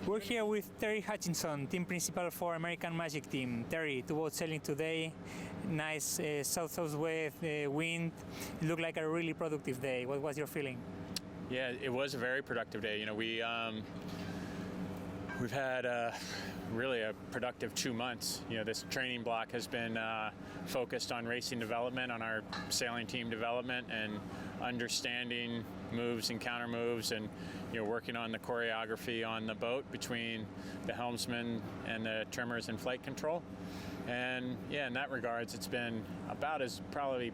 We're here with Terry Hutchinson, team principal for American Magic team. Terry, two boats sailing today, nice south-southwest wind. It looked like a really productive day. What was your feeling? Yeah, it was a very productive day. You know, we've had really a productive 2 months. You know, this training block has been focused on racing development, on our sailing team development, and understanding moves and counter moves, and working on the choreography on the boat between the helmsman and the trimmers and flight control. And yeah, in that regards, it's been about as probably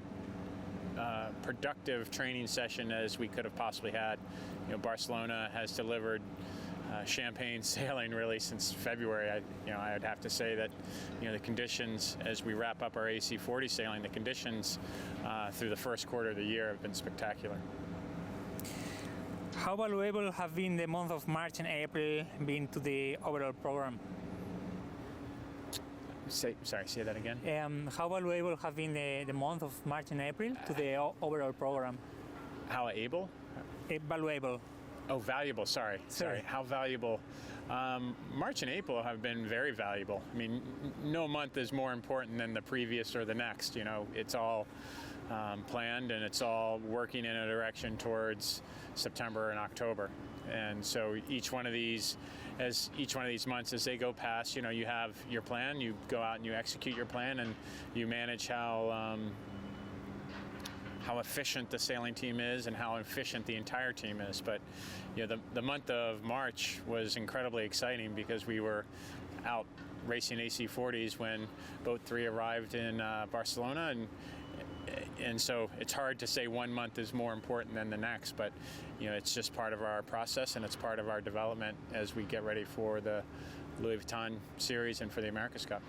productive training session as we could have possibly had. Barcelona has delivered champagne sailing really since February. I'd have to say that the conditions as we wrap up our AC40 sailing, the conditions through the first quarter of the year have been spectacular. How valuable have been the month of March and April been to the overall program? Say that again. How valuable have been the month of March and April to the overall program? How able? Valuable. Oh, valuable. Sorry. How valuable? March and April have been very valuable. I mean, no month is more important than the previous or the next. It's all planned, and it's all working in a direction towards September and October. And so each one of these months, as they go past, you have your plan. You go out and you execute your plan, and you manage how efficient the sailing team is and how efficient the entire team is. But the month of March was incredibly exciting because we were out racing AC40s when Boat 3 arrived in Barcelona, and so it's hard to say one month is more important than the next, but it's just part of our process, and it's part of our development as we get ready for the Louis Vuitton series and for the America's Cup.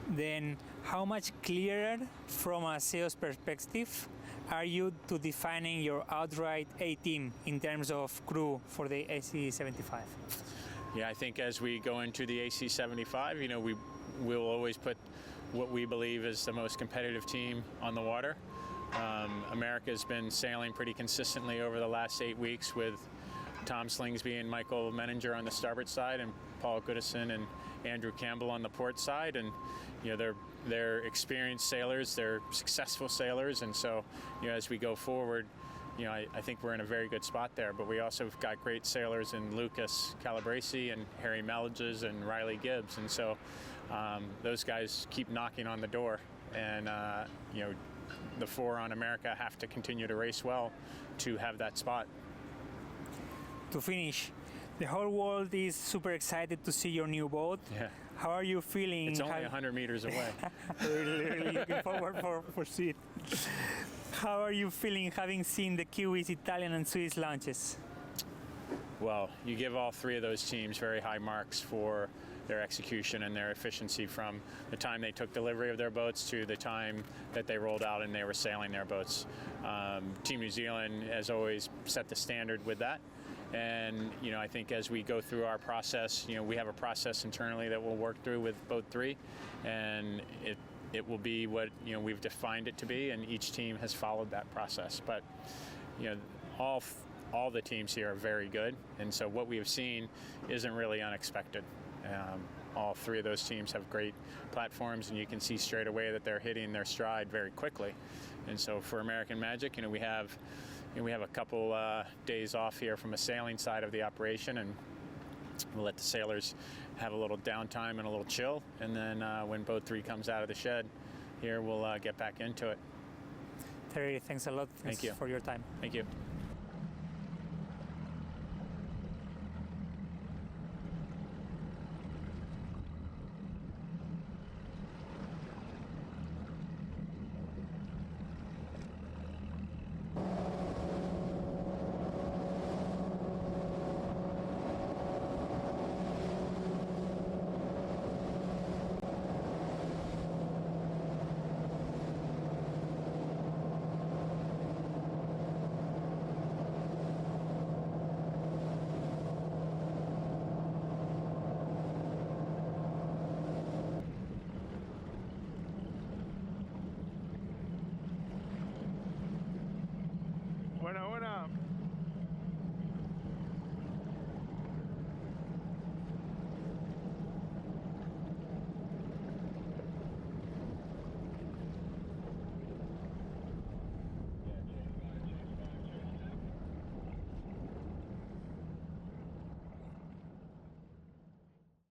Then how much clearer from a sales perspective are you to defining your outright A team in terms of crew for the AC75? Yeah, I think as we go into the AC75, we will always put what we believe is the most competitive team on the water. America's been sailing pretty consistently over the last 8 weeks with Tom Slingsby and Michael Menninger on the starboard side, and Paul Goodison and Andrew Campbell on the port side. And they're experienced sailors, they're successful sailors, and so as we go forward, I think we're in a very good spot there. But we also have got great sailors in Lucas Calabresi and Harry Melges and Riley Gibbs, and so those guys keep knocking on the door, and the four on America have to continue to race well to have that spot. To finish, the whole world is super excited to see your new boat. Yeah. How are you feeling? It's only 100 meters away. really looking forward for seeing it. How are you feeling having seen the Kiwis, Italian and Swiss launches? Well, you give all three of those teams very high marks for their execution and their efficiency from the time they took delivery of their boats to the time that they rolled out and they were sailing their boats. Team New Zealand has always set the standard with that. And I think as we go through our process, we have a process internally that we'll work through with Boat 3, and it will be what we've defined it to be, and each team has followed that process. But all the teams here are very good, and so what we have seen isn't really unexpected. All three of those teams have great platforms, and you can see straight away that they're hitting their stride very quickly. And so for American Magic, we have a couple days off here from a sailing side of the operation, and we'll let the sailors have a little downtime and a little chill, and then when Boat 3 comes out of the shed here, we'll get back into it. Terry, thanks a lot. Thank you for your time. Thank you.